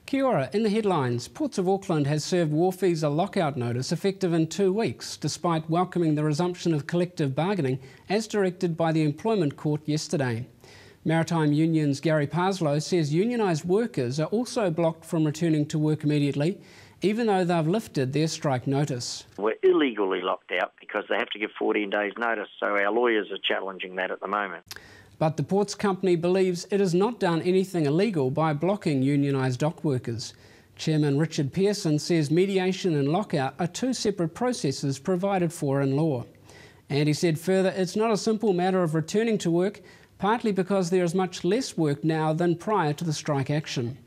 Kia ora. In the headlines, Ports of Auckland has served wharfies a lockout notice effective in 2 weeks, despite welcoming the resumption of collective bargaining as directed by the Employment Court yesterday. Maritime Union's Gary Parslow says unionised workers are also blocked from returning to work immediately, even though they've lifted their strike notice. We're illegally locked out because they have to give 14 days notice, so our lawyers are challenging that at the moment. But the ports company believes it has not done anything illegal by blocking unionised dock workers. Chairman Richard Pearson says mediation and lockout are two separate processes provided for in law. And he said further, it's not a simple matter of returning to work, partly because there is much less work now than prior to the strike action.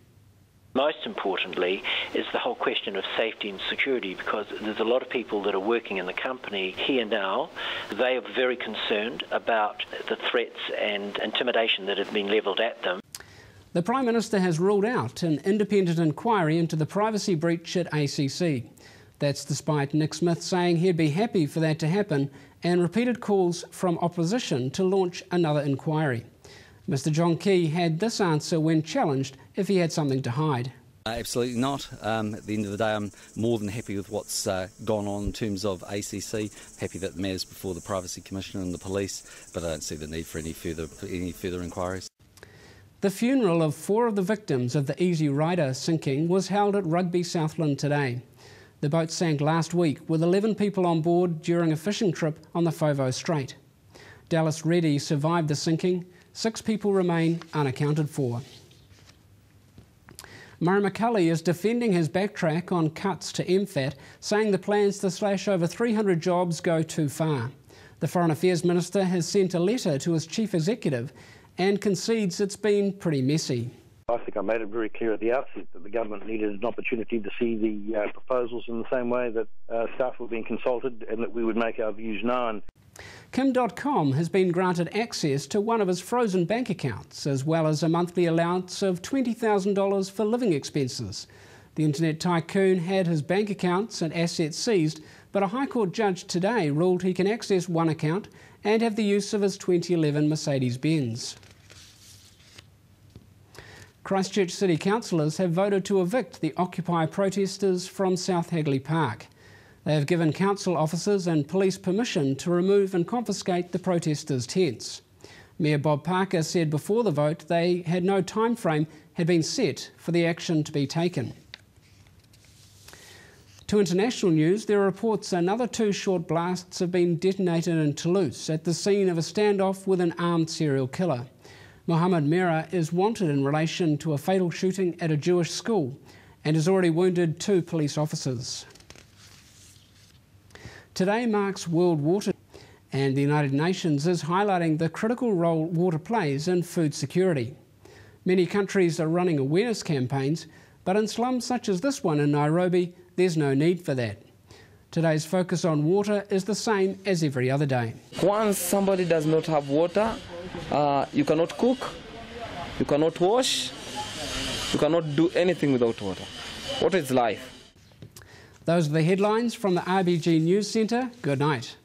Most importantly is the whole question of safety and security, because there's a lot of people that are working in the company here now. They are very concerned about the threats and intimidation that have been levelled at them. The Prime Minister has ruled out an independent inquiry into the privacy breach at ACC. That's despite Nick Smith saying he'd be happy for that to happen and repeated calls from opposition to launch another inquiry. Mr John Key had this answer when challenged if he had something to hide. Absolutely not. At the end of the day, I'm more than happy with what's gone on in terms of ACC. Happy that the matter's before the Privacy Commissioner and the police, but I don't see the need for any further inquiries. The funeral of 4 of the victims of the Easy Rider sinking was held at Rugby Southland today. The boat sank last week with 11 people on board during a fishing trip on the Fovo Strait. Dallas Reddy survived the sinking. 6 people remain unaccounted for. Murray McCully is defending his backtrack on cuts to MFAT, saying the plans to slash over 300 jobs go too far. The Foreign Affairs Minister has sent a letter to his Chief Executive and concedes it's been pretty messy. I think I made it very clear at the outset that the government needed an opportunity to see the proposals in the same way that staff were being consulted, and that we would make our views known. Kim.com has been granted access to one of his frozen bank accounts, as well as a monthly allowance of $20,000 for living expenses. The internet tycoon had his bank accounts and assets seized, but a High Court judge today ruled he can access one account and have the use of his 2011 Mercedes-Benz. Christchurch City councillors have voted to evict the Occupy protesters from South Hagley Park. They have given council officers and police permission to remove and confiscate the protesters' tents. Mayor Bob Parker said before the vote they had no time frame had been set for the action to be taken. To international news, there are reports another 2 short blasts have been detonated in Toulouse at the scene of a standoff with an armed serial killer. Mohammed Merah is wanted in relation to a fatal shooting at a Jewish school and has already wounded 2 police officers. Today marks World Water Day, and the United Nations is highlighting the critical role water plays in food security. Many countries are running awareness campaigns, but in slums such as this one in Nairobi, there's no need for that. Today's focus on water is the same as every other day. Once somebody does not have water, you cannot cook, you cannot wash, you cannot do anything without water. Water is life. Those are the headlines from the RBG News Centre. Good night.